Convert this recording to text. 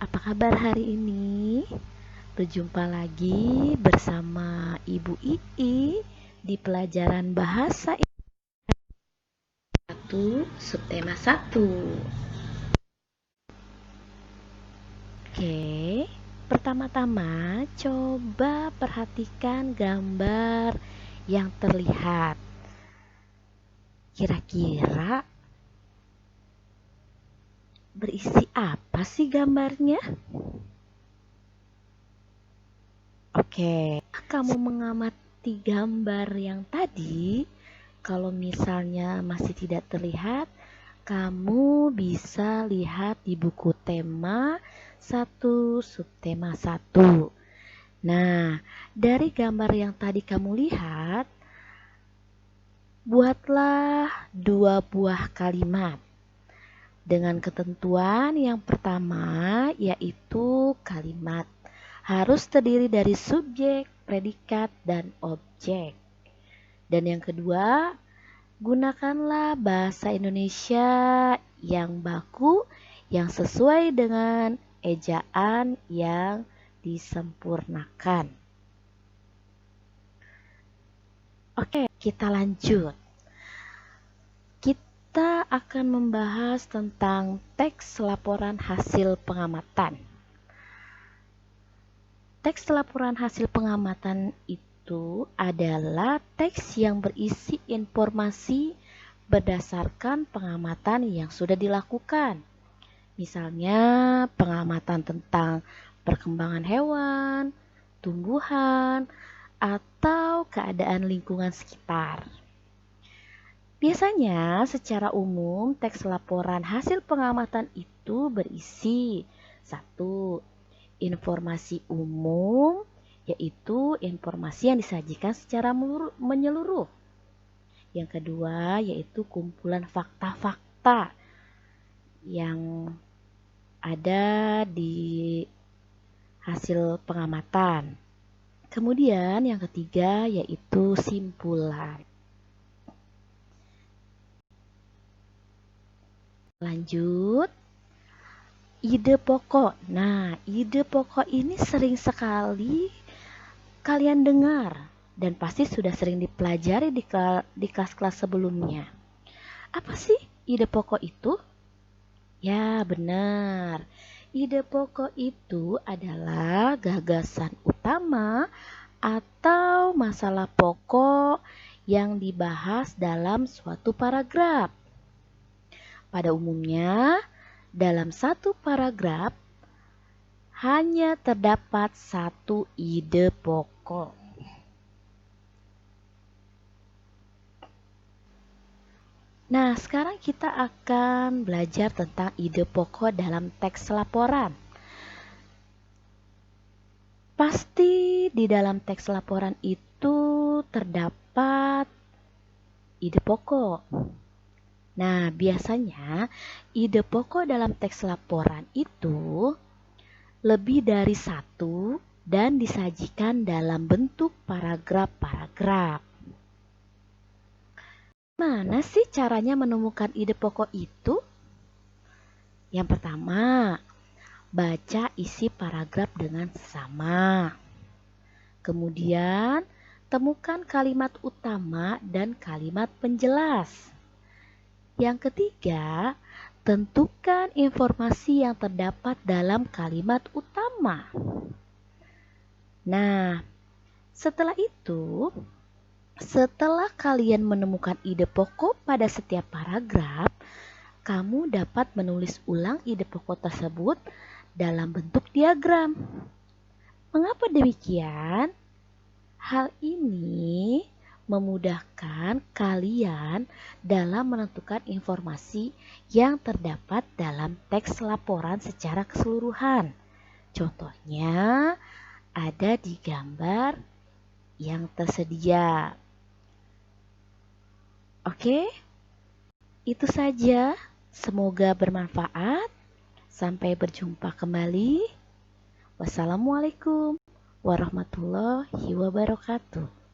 Apa kabar hari ini? Berjumpa lagi bersama Ibu Ii di pelajaran bahasa Indonesia 1, subtema 1. Oke, pertama-tama coba perhatikan gambar yang terlihat. Kira-kira berisi apa sih gambarnya? Oke, kamu mengamati gambar yang tadi, kalau misalnya masih tidak terlihat, kamu bisa lihat di buku tema 1, subtema 1. Nah, dari gambar yang tadi kamu lihat, buatlah 2 buah kalimat. Dengan ketentuan yang pertama, yaitu kalimat harus terdiri dari subjek, predikat, dan objek. Dan yang kedua, gunakanlah bahasa Indonesia yang baku, yang sesuai dengan ejaan yang disempurnakan. Oke, kita lanjut. Kita akan membahas tentang teks laporan hasil pengamatan. Teks laporan hasil pengamatan itu adalah teks yang berisi informasi berdasarkan pengamatan yang sudah dilakukan. Misalnya pengamatan tentang perkembangan hewan, tumbuhan, atau keadaan lingkungan sekitar. Biasanya secara umum teks laporan hasil pengamatan itu berisi 1. Informasi umum, yaitu informasi yang disajikan secara menyeluruh. Yang kedua yaitu kumpulan fakta-fakta yang ada di hasil pengamatan. Kemudian yang ketiga yaitu simpulan. Lanjut, ide pokok. Nah, ide pokok ini sering sekali kalian dengar dan pasti sudah sering dipelajari di kelas-kelas sebelumnya. Apa sih ide pokok itu? Ya, benar. Ide pokok itu adalah gagasan utama atau masalah pokok yang dibahas dalam suatu paragraf. Pada umumnya, dalam satu paragraf hanya terdapat satu ide pokok. Nah, sekarang kita akan belajar tentang ide pokok dalam teks laporan. Pasti di dalam teks laporan itu terdapat ide pokok. Nah, biasanya ide pokok dalam teks laporan itu lebih dari satu dan disajikan dalam bentuk paragraf-paragraf. Mana sih caranya menemukan ide pokok itu? Yang pertama, baca isi paragraf dengan sesama. Kemudian, temukan kalimat utama dan kalimat penjelas. Yang ketiga, tentukan informasi yang terdapat dalam kalimat utama. Nah, setelah itu, setelah kalian menemukan ide pokok pada setiap paragraf, kamu dapat menulis ulang ide pokok tersebut dalam bentuk diagram. Mengapa demikian? Hal ini memudahkan kalian dalam menentukan informasi yang terdapat dalam teks laporan secara keseluruhan. Contohnya ada di gambar yang tersedia. Oke, itu saja. Semoga bermanfaat. Sampai berjumpa kembali. Wassalamualaikum warahmatullahi wabarakatuh.